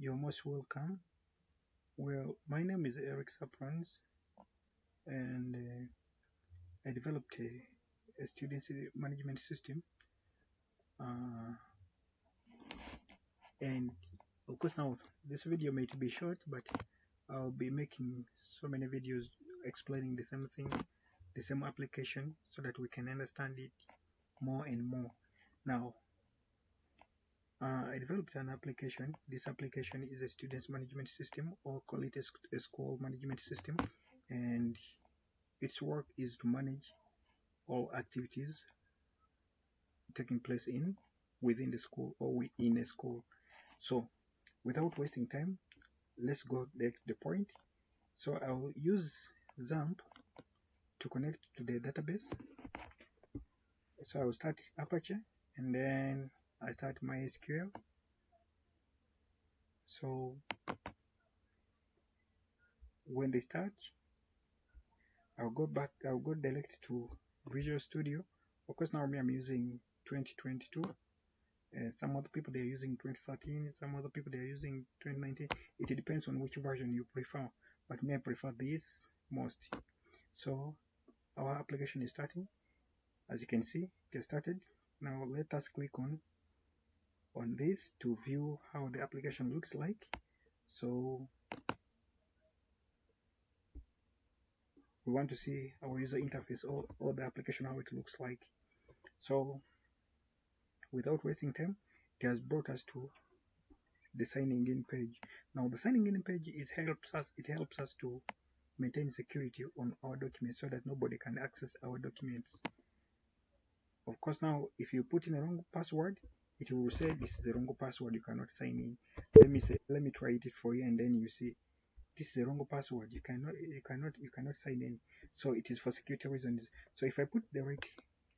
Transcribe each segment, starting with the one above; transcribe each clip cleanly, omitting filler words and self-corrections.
You're most welcome. Well, my name is Eric Saprans, and I developed a student management system. Uh, and of course, now this video may be short, but I'll be making so many videos explaining the same thing, the same application, so that we can understand it more and more. Now, I developed an application. This application is a students management system, or call it a school management system, and its work is to manage all activities taking place within the school or within a school. So without wasting time, let's go to the point. So I'll use XAMPP to connect to the database. So I'll start Apache, and then I start MySQL. So when they start, I'll go direct to Visual Studio. Of course, now I'm using 2022. Some other people they're using 2013, some other people they're using 2019. It depends on which version you prefer, but me I prefer this most. So our application is starting. As you can see, it has started. Now let us click on this to view how the application looks like. So we want to see our user interface or the application, how it looks like. So without wasting time, it has brought us to the signing in page. Now the signing in page helps us to maintain security on our documents so that nobody can access our documents. Of course, now if you put in a wrong password, it will say this is a wrong password, you cannot sign in. Let me try it for you, and then you see this is a wrong password, you cannot sign in. So it is for security reasons. So if I put the right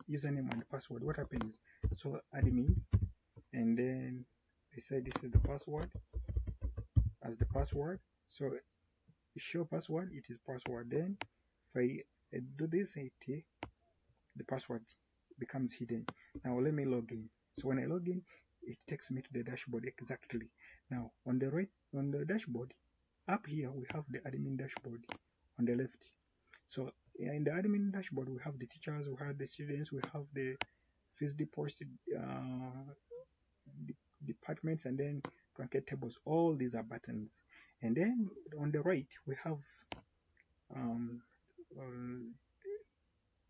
username and password, what happens? So admin, and then I say this is the password as the password. So show password, it is password. Then if I do this, the password becomes hidden. Now let me log in. So when I log in, it takes me to the dashboard exactly. Now on the right, on the dashboard, up here we have the admin dashboard on the left. So in the admin dashboard, we have the teachers, we have the students, we have the fees deposited departments, and then truncated tables. All these are buttons. And then on the right, we have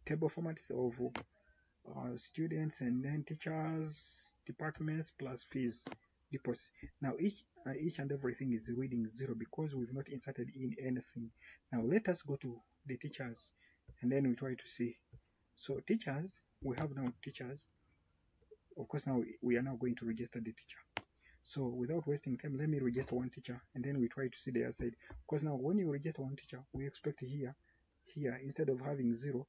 table formats of students, and then teachers, departments, plus fees deposits. Now each and everything is reading 0 because we've not inserted in anything. Now let us go to the teachers, and then we try to see. So teachers, we have now teachers. Of course, now we are now going to register the teacher. So without wasting time, let me register one teacher, and then we try to see the other side. Because now when you register one teacher, we expect here instead of having 0,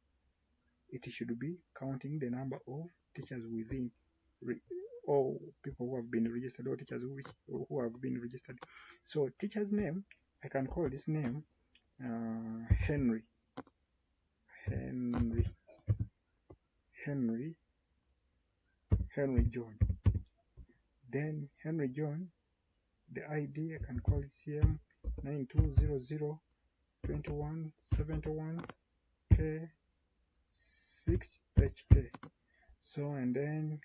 it should be counting the number of teachers within all people who have been registered, or teachers who have been registered. So teacher's name, I can call this name Henry John. Then Henry John, the ID, I can call it CM 92002171K6HK. So, and then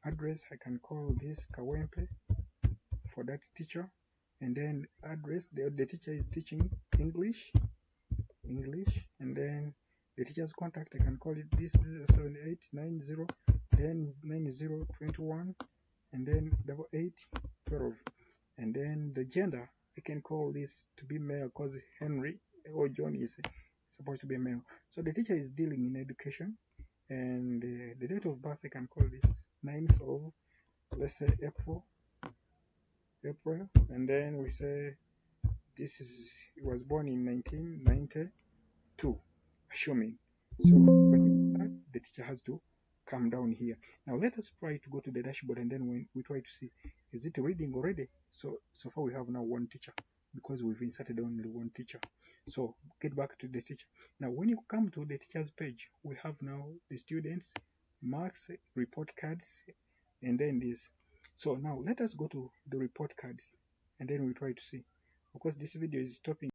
address, I can call this Kawempe for that teacher. And then address, the teacher is teaching English, and then the teacher's contact, I can call it this 7890, then 9021, and then 8812. And then the gender, I can call this to be male because Henry or John is supposed to be male. So the teacher is dealing in education, and the date of birth, I can call this 9th of, let's say, April, and then we say this is, he was born in 1992, assuming. So the teacher has to come down here. Now let us try to go to the dashboard, and then when we try to see, is it reading already? So far we have now one teacher because we've inserted only one teacher. So get back to the teacher. Now when you come to the teacher's page, we have now the students, marks, report cards, and then this. So now let us go to the report cards and then we try to see. Of course, this video is stopping